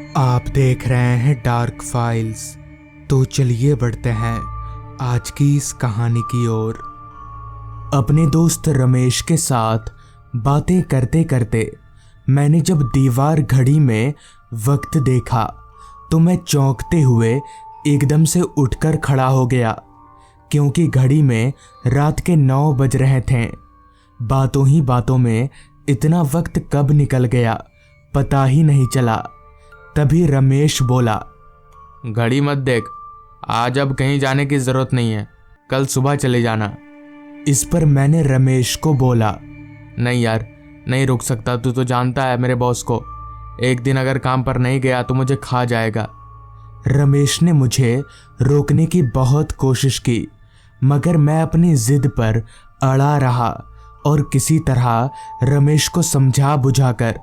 आप देख रहे हैं डार्क फाइल्स। तो चलिए बढ़ते हैं आज की इस कहानी की ओर। अपने दोस्त रमेश के साथ बातें करते करते मैंने जब दीवार घड़ी में वक्त देखा तो मैं चौंकते हुए एकदम से उठकर खड़ा हो गया, क्योंकि घड़ी में रात के 9 बज रहे थे। बातों ही बातों में इतना वक्त कब निकल गया पता ही नहीं चला। तभी रमेश बोला, घड़ी मत देख, आज अब कहीं जाने की जरूरत नहीं है, कल सुबह चले जाना। इस पर मैंने रमेश को बोला, नहीं यार, नहीं रुक सकता, तू तो जानता है मेरे बॉस को, एक दिन अगर काम पर नहीं गया तो मुझे खा जाएगा। रमेश ने मुझे रोकने की बहुत कोशिश की, मगर मैं अपनी जिद पर अड़ा रहा और किसी तरह रमेश को समझा बुझाकर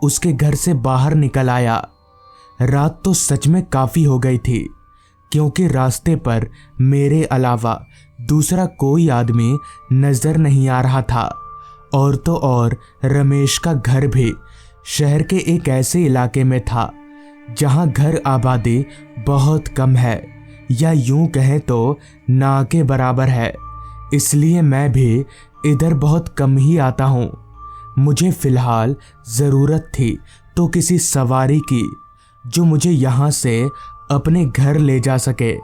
उसके घर से बाहर निकल आया। रात तो सच में काफी हो गई थी, क्योंकि रास्ते पर मेरे अलावा दूसरा कोई आदमी नजर नहीं आ रहा था। और तो और रमेश का घर भी शहर के एक ऐसे इलाके में था जहां घर आबादी बहुत कम है, या यूं कहें तो ना के बराबर है। इसलिए मैं भी इधर बहुत कम ही आता हूँ। मुझे फिलहाल ज़रूरत थी तो किसी सवारी की जो मुझे यहाँ से अपने घर ले जा सके।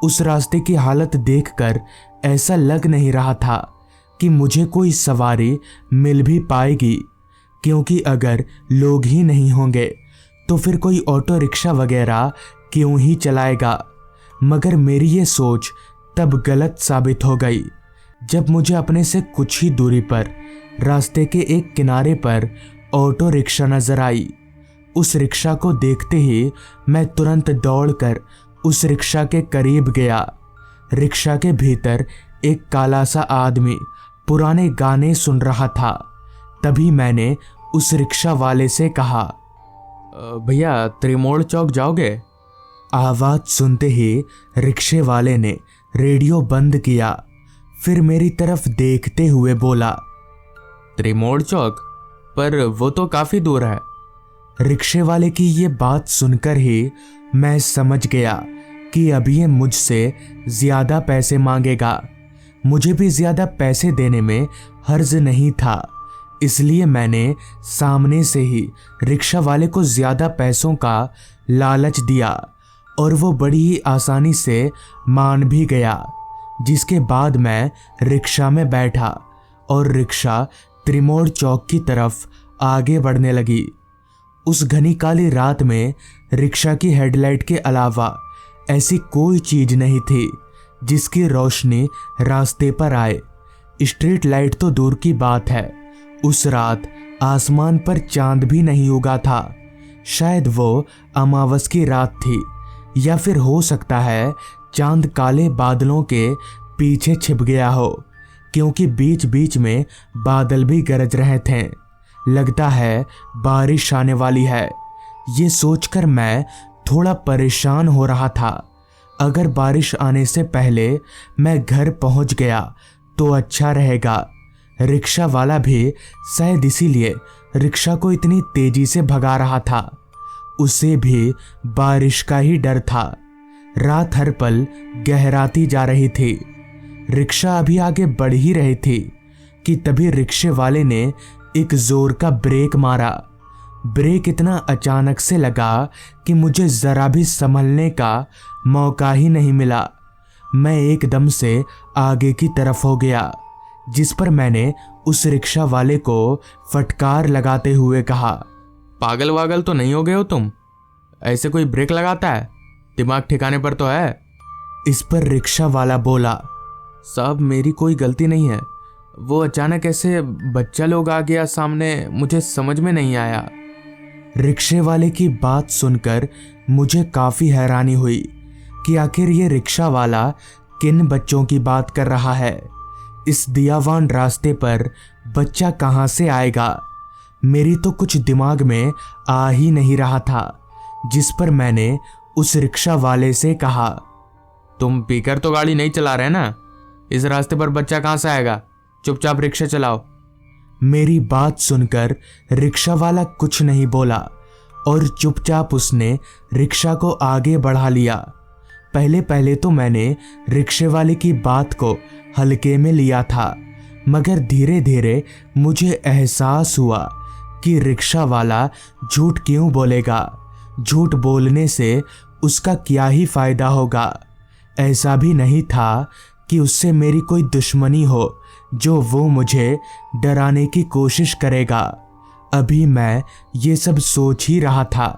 उस रास्ते की हालत देखकर ऐसा लग नहीं रहा था कि मुझे कोई सवारी मिल भी पाएगी, क्योंकि अगर लोग ही नहीं होंगे तो फिर कोई ऑटो रिक्शा वगैरह क्यों ही चलाएगा। मगर मेरी ये सोच तब गलत साबित हो गई जब मुझे अपने से कुछ ही दूरी पर रास्ते के एक किनारे पर ऑटो रिक्शा नजर आई। उस रिक्शा को देखते ही मैं तुरंत दौड़कर उस रिक्शा के करीब गया। रिक्शा के भीतर एक काला सा आदमी पुराने गाने सुन रहा था। तभी मैंने उस रिक्शा वाले से कहा, भैया त्रिमोड़ चौक जाओगे? आवाज सुनते ही रिक्शे वाले ने रेडियो बंद किया, फिर मेरी तरफ देखते हुए बोला, त्रिमोड़ चौक? पर वो तो काफी दूर है। रिक्शे वाले की ये बात सुनकर ही मैं समझ गया कि अभी ये मुझसे ज्यादा पैसे मांगेगा। मुझे भी ज्यादा पैसे देने में हर्ज नहीं था, इसलिए मैंने सामने से ही रिक्शा वाले को ज्यादा पैसों का लालच दिया और वो बड़ी ही आसानी से मान भी गया। जिसके बाद मैं रिक्शा में बैठा और रिक्शा त्रिमोड़ चौक की तरफ आगे बढ़ने लगी। उस घनी काली रात में रिक्शा की हेडलाइट के अलावा ऐसी कोई चीज नहीं थी जिसकी रोशनी रास्ते पर आए। स्ट्रीट लाइट तो दूर की बात है, उस रात आसमान पर चांद भी नहीं उगा था। शायद वो अमावस की रात थी, या फिर हो सकता है चांद काले बादलों के पीछे छिप गया हो, क्योंकि बीच बीच में बादल भी गरज रहे थे। लगता है बारिश आने वाली है। ये सोचकर मैं थोड़ा परेशान हो रहा था। अगर बारिश आने से पहले मैं घर पहुंच गया तो अच्छा रहेगा। रिक्शा वाला भी शायद इसीलिए रिक्शा को इतनी तेजी से भगा रहा था। उसे भी बारिश का ही डर था। रात हर पल गहराती जा रही थी। रिक्शा अभी आगे बढ़ ही रही थी कि तभी रिक्शे वाले ने एक जोर का ब्रेक मारा। ब्रेक इतना अचानक से लगा कि मुझे जरा भी संभलने का मौका ही नहीं मिला। मैं एकदम से आगे की तरफ हो गया, जिस पर मैंने उस रिक्शा वाले को फटकार लगाते हुए कहा, पागल वागल तो नहीं हो गए हो तुम? ऐसे कोई ब्रेक लगाता है? दिमाग ठिकाने पर तो है? इस पर रिक्शा वाला बोला, साहब मेरी कोई गलती नहीं है, वो अचानक ऐसे बच्चा लोग आ गया सामने, मुझे समझ में नहीं आया। रिक्शे वाले की बात सुनकर मुझे काफी हैरानी हुई कि आखिर ये रिक्शा वाला किन बच्चों की बात कर रहा है। इस दियावान रास्ते पर बच्चा कहाँ से आएगा? मेरी तो कुछ दिमाग में आ ही नहीं रहा था। जिस पर मैंने उस रिक्शा वाले से कहा, तुम पीकर तो गाड़ी नहीं चला रहे ना? इस रास्ते पर बच्चा कहाँ से आएगा? चुपचाप रिक्शा चलाओ। मेरी बात सुनकर रिक्शा वाला कुछ नहीं बोला और चुपचाप उसने रिक्शा को आगे बढ़ा लिया। पहले पहले तो मैंने रिक्शे वाले की बात को हल्के में लिया था, मगर धीरे धीरे मुझे एहसास हुआ कि रिक्शा वाला झूठ क्यों बोलेगा। झूठ बोलने से उसका क्या ही फायदा होगा। ऐसा भी नहीं था कि उससे मेरी कोई दुश्मनी हो जो वो मुझे डराने की कोशिश करेगा। अभी मैं ये सब सोच ही रहा था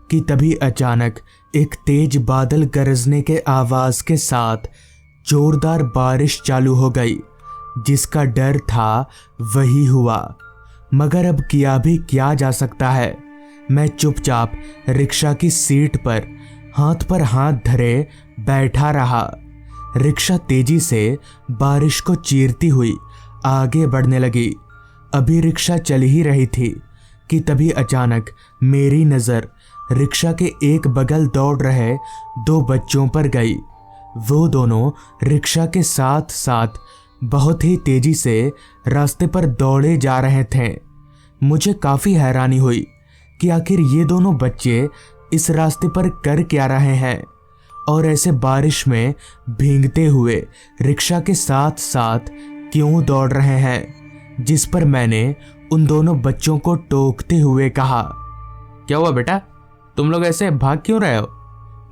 कि तभी अचानक एक तेज बादल गरजने के आवाज के साथ जोरदार बारिश चालू हो गई। जिसका डर था वही हुआ, मगर अब किया भी क्या जा सकता है। मैं चुपचाप रिक्शा की सीट पर हाथ धरे बैठा रहा। रिक्शा तेजी से बारिश को चीरती हुई आगे बढ़ने लगी। अभी रिक्शा चल ही रही थी कि तभी अचानक मेरी नज़र रिक्शा के एक बगल दौड़ रहे 2 बच्चों पर गई। वो दोनों रिक्शा के साथ साथ बहुत ही तेजी से रास्ते पर दौड़े जा रहे थे। मुझे काफ़ी हैरानी हुई कि आखिर ये दोनों बच्चे इस रास्ते पर कर क्या रहे हैं और ऐसे बारिश में भीगते हुए रिक्शा के साथ साथ क्यों दौड़ रहे हैं। जिस पर मैंने उन दोनों बच्चों को टोकते हुए कहा, क्या हुआ बेटा, तुम लोग ऐसे भाग क्यों रहे हो?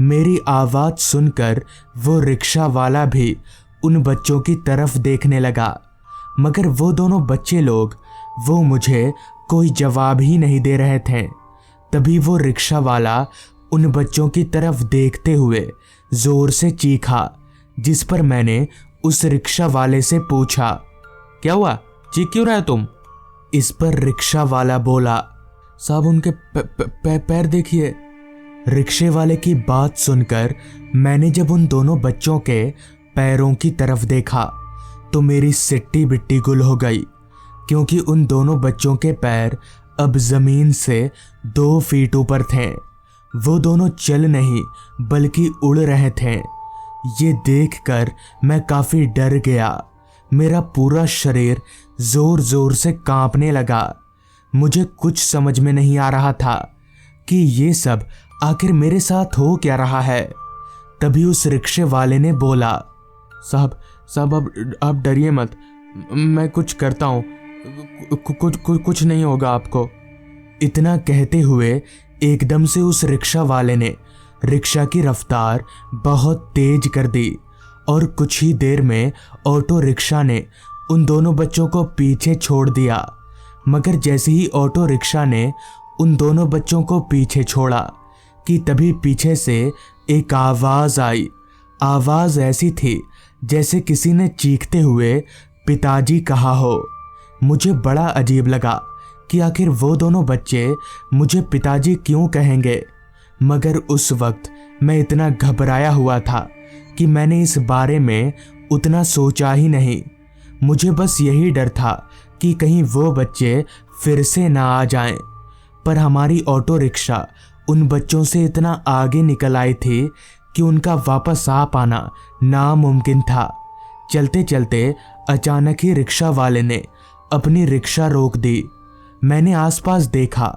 मेरी आवाज़ सुनकर वो रिक्शा वाला भी उन बच्चों की तरफ देखने लगा, मगर वो दोनों बच्चे लोग वो मुझे कोई जवाब ही नहीं दे रहे थे। तभी वो रिक्शा वाला उन बच्चों की तरफ देखते हुए जोर से चीखा, जिस पर मैंने उस रिक्शा वाले से पूछा, क्या हुआ, चीख क्यों रहे हो तुम? इस पर रिक्शा वाला बोला, साहब उनके पैर देखिए। रिक्शे वाले की बात सुनकर मैंने जब उन दोनों बच्चों के पैरों की तरफ देखा तो मेरी सिट्टी बिट्टी गुल हो गई, क्योंकि उन दोनों बच्चों के पैर अब जमीन से 2 फीट ऊपर थे। वो दोनों चल नहीं बल्कि उड़ रहे थे। ये देखकर मैं काफ़ी डर गया। मेरा पूरा शरीर जोर जोर से कांपने लगा। मुझे कुछ समझ में नहीं आ रहा था कि ये सब आखिर मेरे साथ हो क्या रहा है। तभी उस रिक्शे वाले ने बोला, साहब आप डरिए मत, मैं कुछ करता हूँ, कुछ नहीं होगा आपको। इतना कहते हुए एकदम से उस रिक्शा वाले ने रिक्शा की रफ्तार बहुत तेज कर दी और कुछ ही देर में ऑटो रिक्शा ने उन दोनों बच्चों को पीछे छोड़ दिया। मगर जैसे ही ऑटो रिक्शा ने उन दोनों बच्चों को पीछे छोड़ा कि तभी पीछे से एक आवाज़ आई। आवाज़ ऐसी थी जैसे किसी ने चीखते हुए पिताजी कहा हो। मुझे बड़ा अजीब लगा कि आखिर वो दोनों बच्चे मुझे पिताजी क्यों कहेंगे, मगर उस वक्त मैं इतना घबराया हुआ था कि मैंने इस बारे में उतना सोचा ही नहीं। मुझे बस यही डर था कि कहीं वो बच्चे फिर से ना आ जाएं। पर हमारी ऑटो रिक्शा उन बच्चों से इतना आगे निकल आई थी कि उनका वापस आ पाना नामुमकिन था। चलते चलते अचानक ही रिक्शा वाले ने अपनी रिक्शा रोक दी। मैंने आसपास देखा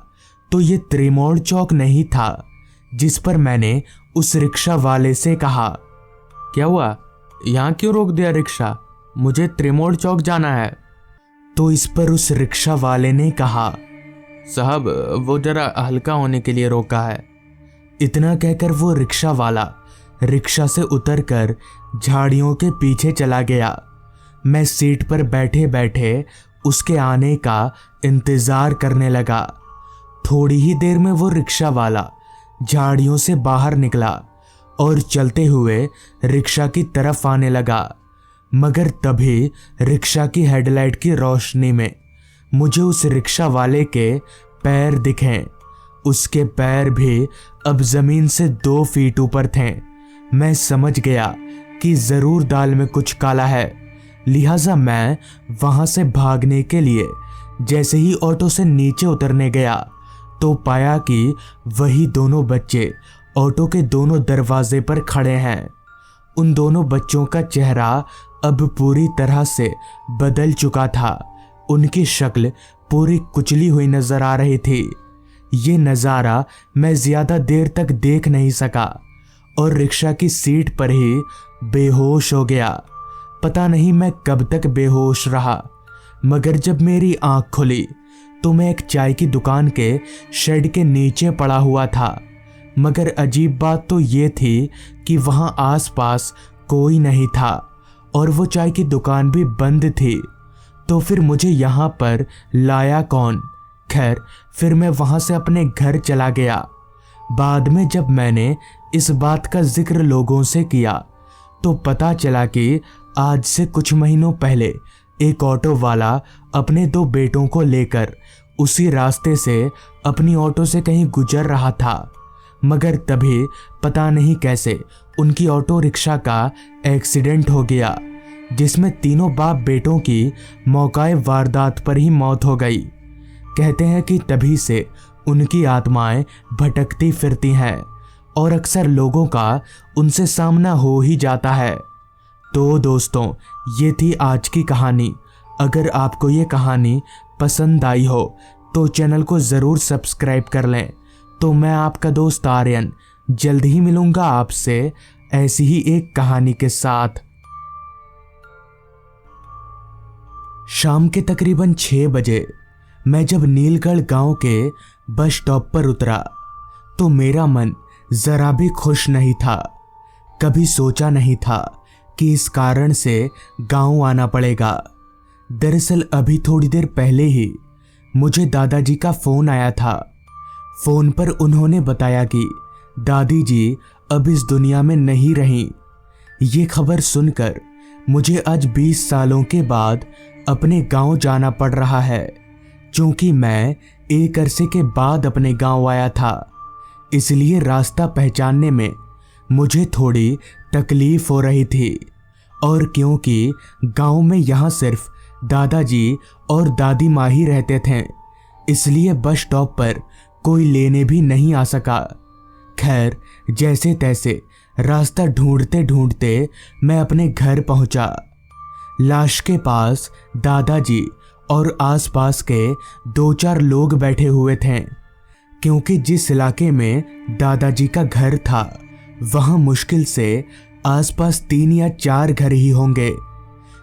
तो ये त्रिमोड़ चौक नहीं था, जिस पर मैंने उस रिक्शा वाले से कहा, क्या हुआ, यहाँ क्यों रोक दिया रिक्शा, मुझे त्रिमोड़ चौक जाना है। तो इस पर उस रिक्शा वाले ने कहा, साहब वो जरा हल्का होने के लिए रोका है। इतना कहकर वो रिक्शा वाला रिक्शा से उतरकर झाड़ियों के पीछे चला गया। मैं सीट पर बैठे बैठे उसके आने का इंतज़ार करने लगा। थोड़ी ही देर में वो रिक्शा वाला झाड़ियों से बाहर निकला और चलते हुए रिक्शा की तरफ आने लगा। मगर तभी रिक्शा की हेडलाइट की रोशनी में मुझे उस रिक्शा वाले के पैर दिखे। उसके पैर भी अब ज़मीन से 2 फीट ऊपर थे। मैं समझ गया कि ज़रूर दाल में कुछ काला है, लिहाजा मैं वहाँ से भागने के लिए जैसे ही ऑटो से नीचे उतरने गया तो पाया कि वही दोनों बच्चे ऑटो के दोनों दरवाजे पर खड़े हैं। उन दोनों बच्चों का चेहरा अब पूरी तरह से बदल चुका था। उनकी शक्ल पूरी कुचली हुई नजर आ रही थी। ये नज़ारा मैं ज़्यादा देर तक देख नहीं सका और रिक्शा की सीट पर ही बेहोश हो गया। पता नहीं मैं कब तक बेहोश रहा, मगर जब मेरी आंख खुली तो मैं एक चाय की दुकान के शेड के नीचे पड़ा हुआ था। मगर अजीब बात तो ये थी कि वहां आसपास कोई नहीं था और वो चाय की दुकान भी बंद थी। तो फिर मुझे यहाँ पर लाया कौन? खैर, फिर मैं वहाँ से अपने घर चला गया। बाद में जब मैंने इस बात का जिक्र लोगों से किया तो पता चला कि आज से कुछ महीनों पहले एक ऑटो वाला अपने 2 बेटों को लेकर उसी रास्ते से अपनी ऑटो से कहीं गुजर रहा था। मगर तभी पता नहीं कैसे उनकी ऑटो रिक्शा का एक्सीडेंट हो गया, जिसमें तीनों बाप बेटों की मौकाए वारदात पर ही मौत हो गई। कहते हैं कि तभी से उनकी आत्माएं भटकती फिरती हैं और अक्सर लोगों का उनसे सामना हो ही जाता है। तो दोस्तों, ये थी आज की कहानी। अगर आपको ये कहानी पसंद आई हो तो चैनल को ज़रूर सब्सक्राइब कर लें। तो मैं आपका दोस्त आर्यन जल्द ही मिलूंगा आपसे ऐसी ही एक कहानी के साथ। शाम के तकरीबन 6 बजे मैं जब नीलगढ़ गांव के बस स्टॉप पर उतरा तो मेरा मन जरा भी खुश नहीं था। कभी सोचा नहीं था कि इस कारण से गांव आना पड़ेगा। दरअसल अभी थोड़ी देर पहले ही मुझे दादाजी का फोन आया था। फोन पर उन्होंने बताया कि दादी जी अब इस दुनिया में नहीं रहीं। ये खबर सुनकर मुझे आज 20 सालों के बाद अपने गांव जाना पड़ रहा है, क्योंकि मैं एक अरसे के बाद अपने गांव आया था। इसलिए रास्ता पहचानने में मुझे थोड़ी तकलीफ हो रही थी। और क्योंकि गांव में यहाँ सिर्फ दादाजी और दादी माँ ही रहते थे, इसलिए बस स्टॉप पर कोई लेने भी नहीं आ सका। खैर, जैसे तैसे रास्ता ढूंढते ढूंढते मैं अपने घर पहुंचा। लाश के पास दादाजी और आसपास के 2-4 लोग बैठे हुए थे, क्योंकि जिस इलाके में दादाजी का घर था वहां मुश्किल से आसपास 3 या 4 घर ही होंगे।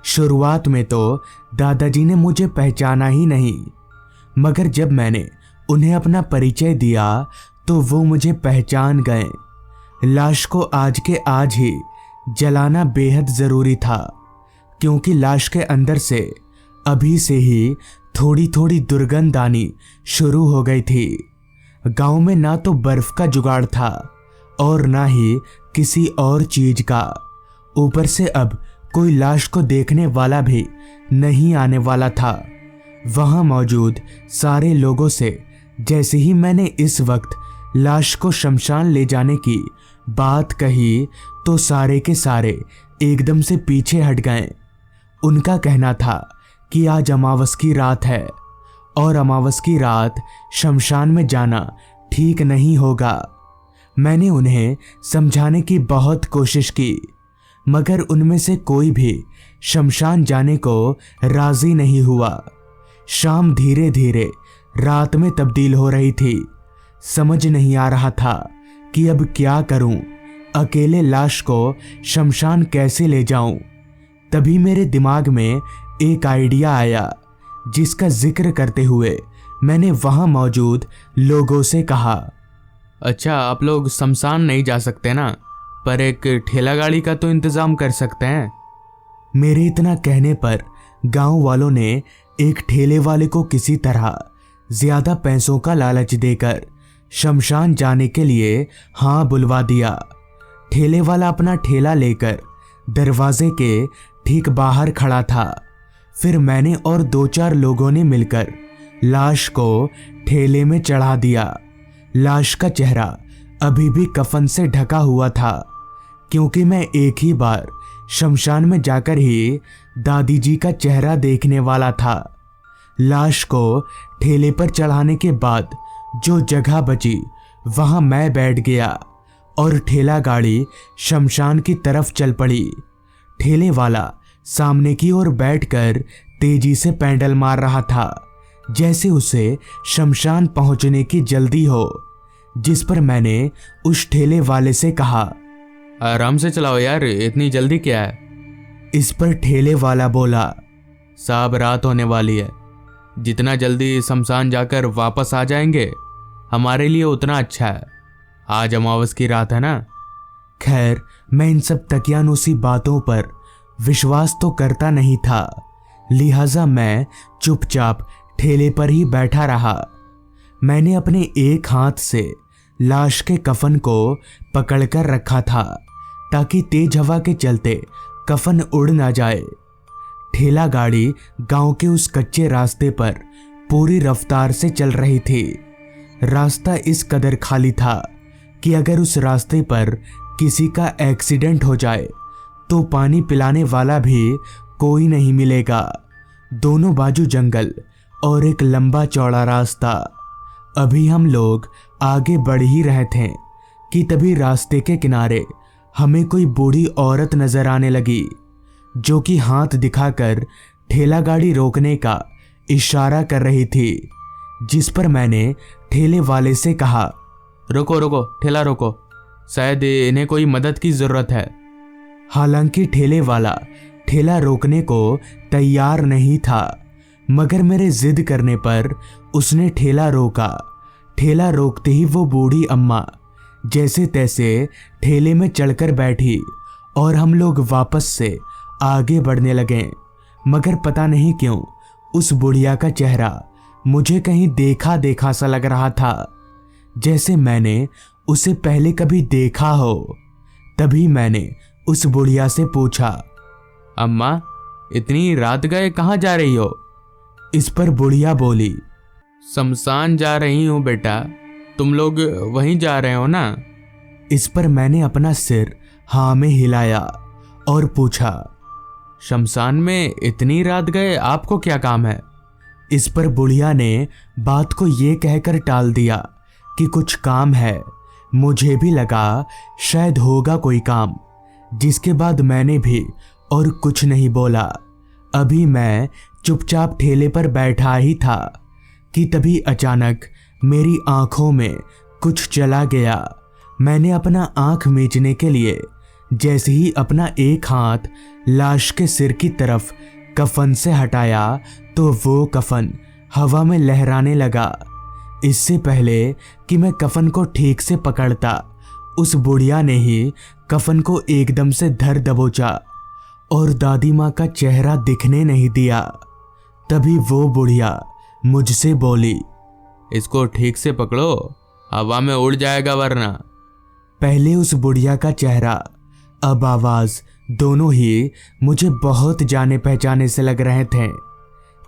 शुरुआत में तो दादाजी ने मुझे पहचाना ही नहीं, मगर जब मैंने उन्हें अपना परिचय दिया तो वो मुझे पहचान गए। लाश को आज के आज ही जलाना बेहद ज़रूरी था, क्योंकि लाश के अंदर से अभी से ही थोड़ी थोड़ी दुर्गंध आनी शुरू हो गई थी। गांव में ना तो बर्फ का जुगाड़ था और ना ही किसी और चीज का। ऊपर से अब कोई लाश को देखने वाला भी नहीं आने वाला था। वहां मौजूद सारे लोगों से जैसे ही मैंने इस वक्त लाश को शमशान ले जाने की बात कही तो सारे के सारे एकदम से पीछे हट गए। उनका कहना था कि आज अमावस की रात है और अमावस की रात शमशान में जाना ठीक नहीं होगा। मैंने उन्हें समझाने की बहुत कोशिश की, मगर उनमें से कोई भी शमशान जाने को राजी नहीं हुआ। शाम धीरे धीरे रात में तब्दील हो रही थी। समझ नहीं आ रहा था कि अब क्या करूं, अकेले लाश को शमशान कैसे ले जाऊं। तभी मेरे दिमाग में एक आइडिया आया, जिसका जिक्र करते हुए मैंने वहां मौजूद लोगों से कहा, अच्छा, आप लोग शमशान नहीं जा सकते ना, पर एक ठेला गाड़ी का तो इंतज़ाम कर सकते हैं। मेरे इतना कहने पर गांव वालों ने एक ठेले वाले को किसी तरह ज़्यादा पैसों का लालच देकर शमशान जाने के लिए हाँ बुलवा दिया। ठेले वाला अपना ठेला लेकर दरवाजे के ठीक बाहर खड़ा था। फिर मैंने और 2-4 लोगों ने मिलकर लाश को ठेले में चढ़ा दिया। लाश का चेहरा अभी भी कफन से ढका हुआ था, क्योंकि मैं एक ही बार शमशान में जाकर ही दादी जी का चेहरा देखने वाला था। लाश को ठेले पर चढ़ाने के बाद जो जगह बची वहां मैं बैठ गया और ठेला गाड़ी शमशान की तरफ चल पड़ी। ठेले वाला सामने की ओर बैठकर तेजी से पैडल मार रहा था, जैसे उसे शमशान पहुंचने की जल्दी हो। जिस पर मैंने उस ठेले वाले से कहा, आराम से चलाओ यार, इतनी जल्दी क्या है। इस पर ठेले वाला बोला, साहब रात होने वाली है, जितना जल्दी शमशान जाकर वापस आ जाएंगे हमारे लिए उतना अच्छा है। आज अमावस की रात है ना। खैर मैं इन सब तकियानुसी बातों पर विश्वास तो करता नहीं था, लिहाजा मैं चुपचाप ठेले पर ही बैठा रहा। मैंने अपने एक हाथ से लाश के कफन को पकड़कर रखा था ताकि तेज हवा के चलते कफन उड़ ना जाए। ठेला गाड़ी गांव के उस कच्चे रास्ते पर पूरी रफ्तार से चल रही थी। रास्ता इस कदर खाली था कि अगर उस रास्ते पर किसी का एक्सीडेंट हो जाए तो पानी पिलाने वाला भी कोई नहीं मिलेगा। दोनों बाजू जंगल और एक लंबा चौड़ा रास्ता। अभी हम लोग आगे बढ़ ही रहे थे कि तभी रास्ते के किनारे हमें कोई बूढ़ी औरत नजर आने लगी, जो कि हाथ दिखाकर ठेला गाड़ी रोकने का इशारा कर रही थी। जिस पर मैंने ठेले वाले से कहा, रुको रुको, ठेला रोको, शायद इन्हें कोई मदद की जरूरत है। हालांकि ठेले वाला ठेला रोकने को तैयार नहीं था, मगर मेरे जिद करने पर उसने ठेला रोका। ठेला रोकते ही वो बूढ़ी अम्मा जैसे तैसे ठेले में चढ़कर बैठी और हम लोग वापस से आगे बढ़ने लगे। मगर पता नहीं क्यों उस बुढ़िया का चेहरा मुझे कहीं देखा देखा सा लग रहा था, जैसे मैंने उसे पहले कभी देखा हो। तभी मैंने उस बुढ़िया से पूछा, अम्मा इतनी रात गए कहाँ जा रही हो? इस पर बुढ़िया बोली, शमशान जा रही हूँ बेटा, तुम लोग वहीं जा रहे हो ना? इस पर मैंने अपना सिर हाँ में हिलाया और पूछा, शमशान में इतनी रात गए आपको क्या काम है? इस पर बुढ़िया ने बात को ये कहकर टाल दिया कि कुछ काम है। मुझे भी लगा शायद होगा कोई काम, जिसके बाद मैंने भी और कुछ नहीं बोला। अभी मैं चुपचाप ठेले पर बैठा ही था कि तभी अचानक मेरी आंखों में कुछ चला गया। मैंने अपना आंख मीचने के लिए जैसे ही अपना एक हाथ लाश के सिर की तरफ कफन से हटाया तो वो कफन हवा में लहराने लगा। इससे पहले कि मैं कफन को ठीक से पकड़ता, उस बुढ़िया ने ही कफन को एकदम से धर दबोचा और दादी माँ का चेहरा दिखने नहीं दिया। तभी वो बुढ़िया मुझसे बोली, इसको ठीक से पकड़ो, हवा में उड़ जाएगा वरना। पहले उस बुढ़िया का चेहरा, अब आवाज, दोनों ही मुझे बहुत जाने पहचाने से लग रहे थे।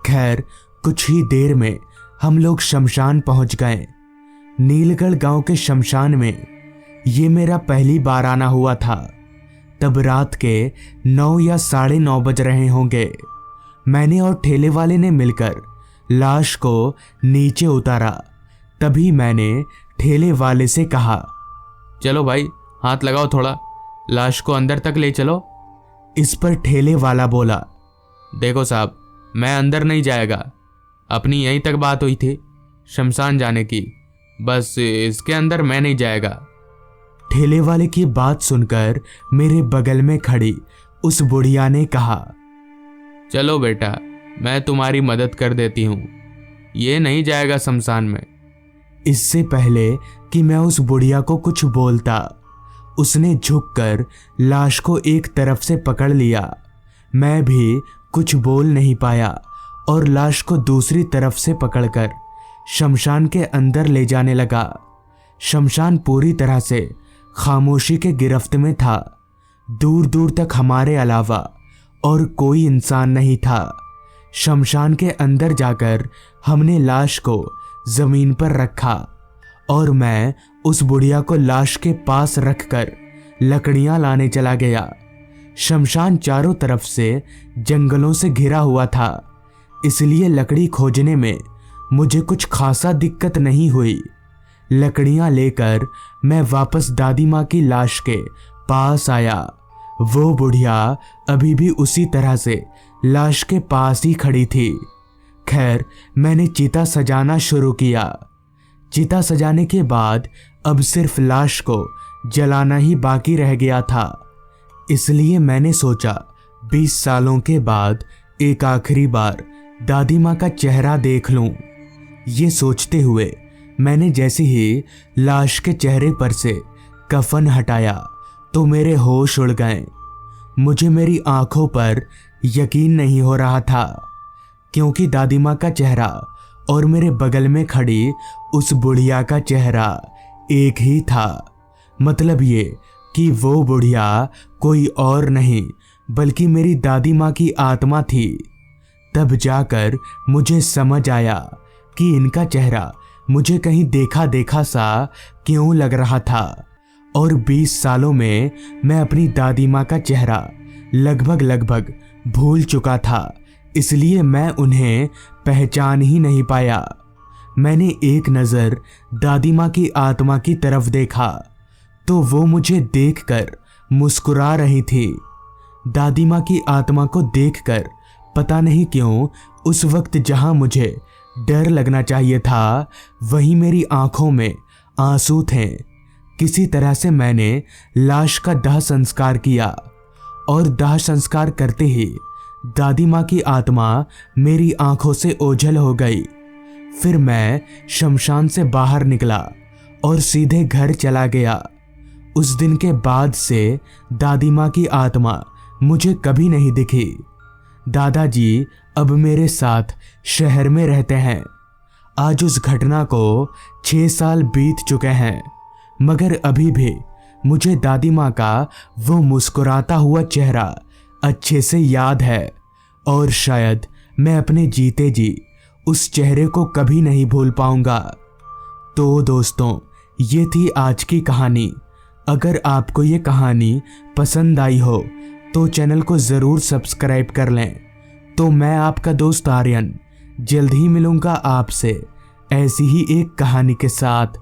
खैर कुछ ही देर में हम लोग शमशान पहुंच गए। नीलगढ़ गांव के शमशान में ये मेरा पहली बार आना हुआ था। तब रात के 9 या 9:30 बज रहे होंगे। मैंने और ठेले वाले ने मिलकर लाश को नीचे उतारा। तभी मैंने ठेले वाले से कहा, चलो भाई हाथ लगाओ थोड़ा, लाश को अंदर तक ले चलो। इस पर ठेले वाला बोला, देखो साहब, मैं अंदर नहीं जाएगा, अपनी यहीं तक बात हुई थी शमशान जाने की, बस इसके अंदर मैं नहीं जाएगा। ठेले वाले की बात सुनकर मेरे बगल में खड़ी उस बुढ़िया ने कहा, चलो बेटा मैं तुम्हारी मदद कर देती हूँ, ये नहीं जाएगा शमशान में। इससे पहले कि मैं उस बुढ़िया को कुछ बोलता, उसने झुककर लाश को एक तरफ से पकड़ लिया। मैं भी कुछ बोल नहीं पाया और लाश को दूसरी तरफ से पकड़कर शमशान के अंदर ले जाने लगा। शमशान पूरी तरह से खामोशी के गिरफ्त में था। दूर दूर तक हमारे अलावा और कोई इंसान नहीं था। शमशान के अंदर जाकर हमने लाश को जमीन पर रखा और मैं उस बुढ़िया को लाश के पास रखकर लकड़ियां लाने चला गया। शमशान चारों तरफ से जंगलों से घिरा हुआ था, इसलिए लकड़ी खोजने में मुझे कुछ खासा दिक्कत नहीं हुई। लकड़ियां लेकर मैं वापस दादी माँ की लाश के पास आया। वो बुढ़िया अभी भी उसी तरह से लाश के पास ही खड़ी थी। खैर, मैंने चिता सजाना शुरू किया। चिता सजाने के बाद अब सिर्फ लाश को जलाना ही बाकी रह गया था। इसलिए मैंने सोचा 20 सालों के बाद एक आखिरी बार दादी माँ का चेहरा देख लूं। ये सोचते हुए मैंने जैसे ही लाश के चेहरे पर से कफन हटाया तो मेरे होश उड़ गए। मुझे मेरी आंखों पर यकीन नहीं हो रहा था, क्योंकि दादी माँ का चेहरा और मेरे बगल में खड़ी उस बुढ़िया का चेहरा एक ही था। मतलब ये कि वो बुढ़िया कोई और नहीं बल्कि मेरी दादी माँ की आत्मा थी। तब जाकर मुझे समझ आया कि इनका चेहरा मुझे कहीं देखा देखा सा क्यों लग रहा था, और 20 सालों में मैं अपनी दादी माँ का चेहरा लगभग भूल चुका था। इसलिए मैं उन्हें पहचान ही नहीं पाया। मैंने एक नज़र दादी माँ की आत्मा की तरफ देखा तो वो मुझे देखकर मुस्कुरा रही थी। दादी माँ की आत्मा को देखकर पता नहीं क्यों उस वक्त जहाँ मुझे डर लगना चाहिए था, वहीं मेरी आंखों में आंसू थे। किसी तरह से मैंने लाश का दाह संस्कार किया, और दाह संस्कार करते ही दादी माँ की आत्मा मेरी आंखों से ओझल हो गई। फिर मैं शमशान से बाहर निकला और सीधे घर चला गया। उस दिन के बाद से दादी माँ की आत्मा मुझे कभी नहीं दिखी। दादाजी अब मेरे साथ शहर में रहते हैं। आज उस घटना को 6 साल बीत चुके हैं, मगर अभी भी मुझे दादी माँ का वो मुस्कुराता हुआ चेहरा अच्छे से याद है, और शायद मैं अपने जीते जी उस चेहरे को कभी नहीं भूल पाऊंगा। तो दोस्तों, ये थी आज की कहानी। अगर आपको ये कहानी पसंद आई हो तो चैनल को ज़रूर सब्सक्राइब कर लें। तो मैं आपका दोस्त आर्यन जल्द ही मिलूंगा आपसे ऐसी ही एक कहानी के साथ।